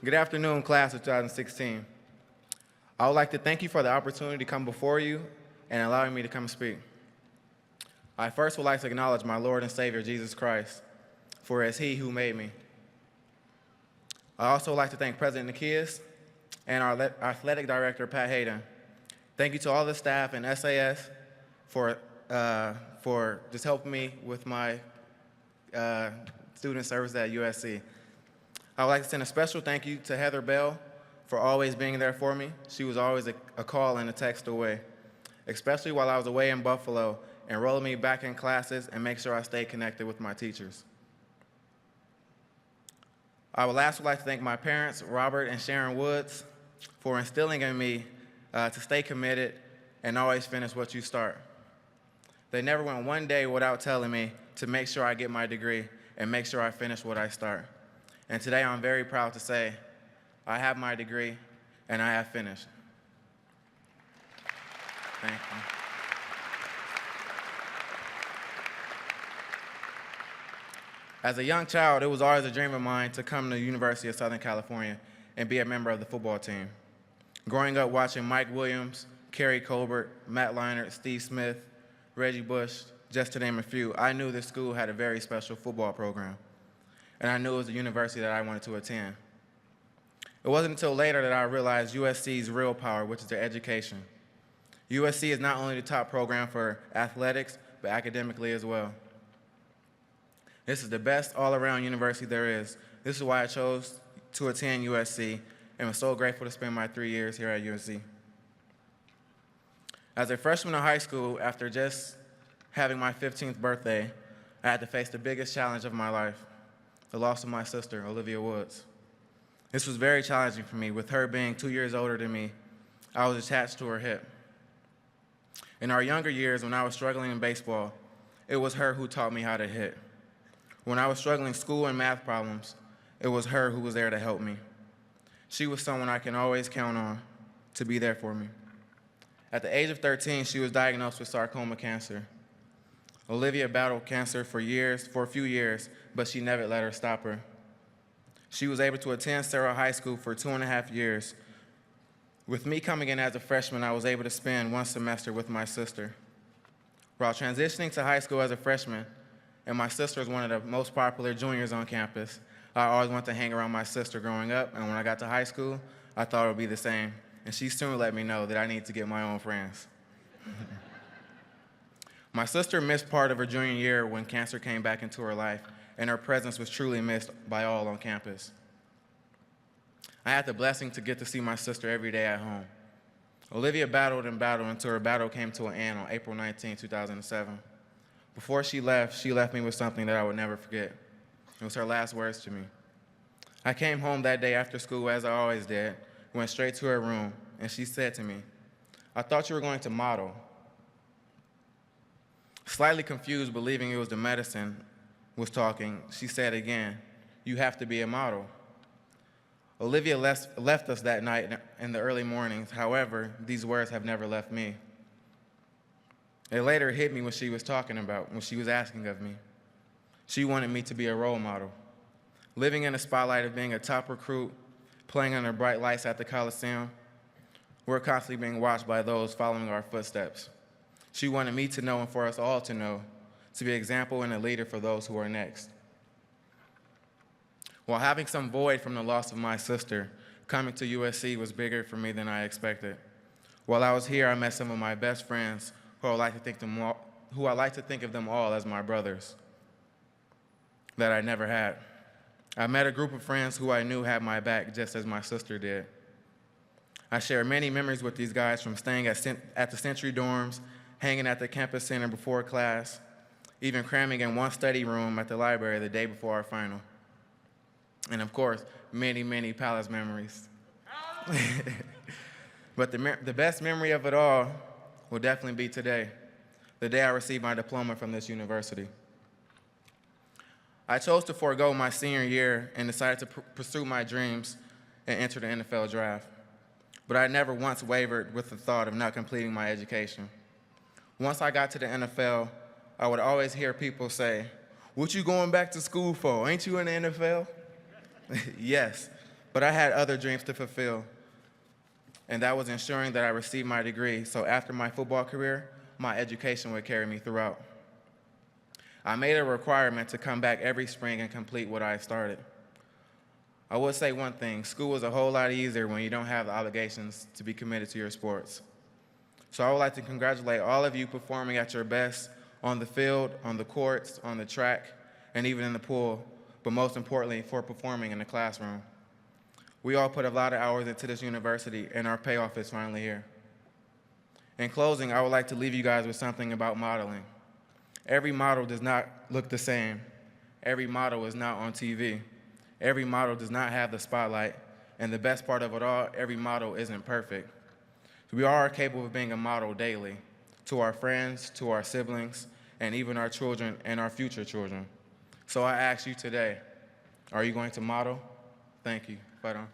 Good afternoon, class of 2016. I would like to thank you for the opportunity to come before you and allowing me to come speak. I first would like to acknowledge my Lord and Savior, Jesus Christ, for it is He who made me. I also would like to thank President Nikias and our athletic director, Pat Hayden. Thank you to all the staff and SAS for just helping me with my student service at USC. I would like to send a special thank you to Heather Bell for always being there for me. She was always a call and a text away, especially while I was away in Buffalo, enrolling me back in classes and make sure I stay connected with my teachers. I would lastly like to thank my parents, Robert and Sharon Woods, for instilling in me to stay committed and always finish what you start. They never went one day without telling me to make sure I get my degree and make sure I finish what I start. And today I'm very proud to say I have my degree and I have finished. Thank you. As a young child, it was always a dream of mine to come to the University of Southern California and be a member of the football team. Growing up watching Mike Williams, Kerry Colbert, Matt Leinart, Steve Smith, Reggie Bush, just to name a few, I knew this school had a very special football program, and I knew it was a university that I wanted to attend. It wasn't until later that I realized USC's real power, which is their education. USC is not only the top program for athletics, but academically as well. This is the best all-around university there is. This is why I chose to attend USC and was so grateful to spend my 3 years here at USC. As a freshman in high school, after just having my 15th birthday, I had to face the biggest challenge of my life, the loss of my sister, Olivia Woods. This was very challenging for me. With her being 2 years older than me, I was attached to her hip. In our younger years, when I was struggling in baseball, it was her who taught me how to hit. When I was struggling school and math problems, it was her who was there to help me. She was someone I can always count on to be there for me. At the age of 13, she was diagnosed with sarcoma cancer. Olivia battled cancer for a few years, but she never let her stop her. She was able to attend Sarah High School for 2.5 years. With me coming in as a freshman, I was able to spend one semester with my sister. While transitioning to high school as a freshman, and my sister was one of the most popular juniors on campus, I always wanted to hang around my sister growing up, and when I got to high school, I thought it would be the same. And she soon let me know that I need to get my own friends. My sister missed part of her junior year when cancer came back into her life, and her presence was truly missed by all on campus. I had the blessing to get to see my sister every day at home. Olivia battled and battled until her battle came to an end on April 19, 2007. Before she left me with something that I would never forget. It was her last words to me. I came home that day after school, as I always did, went straight to her room, and she said to me, "I thought you were going to model." Slightly confused, believing it was the medicine was talking, she said again, "You have to be a model." Olivia left us that night in the early mornings. However, these words have never left me. It later hit me what she was talking about, when she was asking of me. She wanted me to be a role model. Living in the spotlight of being a top recruit, playing under bright lights at the Coliseum, we're constantly being watched by those following our footsteps. She wanted me to know and for us all to know, to be an example and a leader for those who are next. While having some void from the loss of my sister, coming to USC was bigger for me than I expected. While I was here, I met some of my best friends who I like to think of them all as my brothers that I never had. I met a group of friends who I knew had my back just as my sister did. I share many memories with these guys, from staying at the Century dorms, hanging at the campus center before class, even cramming in one study room at the library the day before our final. And of course, many, many palace memories. But the best memory of it all will definitely be today, the day I received my diploma from this university. I chose to forego my senior year and decided to pursue my dreams and enter the NFL draft. But I never once wavered with the thought of not completing my education. Once I got to the NFL, I would always hear people say, "What you going back to school for? Ain't you in the NFL?" Yes, But I had other dreams to fulfill, and that was ensuring that I received my degree, so after my football career, my education would carry me throughout. I made a requirement to come back every spring and complete what I started. I would say one thing, school is a whole lot easier when you don't have the obligations to be committed to your sports. So I would like to congratulate all of you performing at your best on the field, on the courts, on the track, and even in the pool, but most importantly, for performing in the classroom. We all put a lot of hours into this university, and our payoff is finally here. In closing, I would like to leave you guys with something about modeling. Every model does not look the same. Every model is not on TV. Every model does not have the spotlight. And the best part of it all, every model isn't perfect. We are capable of being a model daily to our friends, to our siblings, and even our children and our future children. So I ask you today, are you going to model? Thank you. Fight on.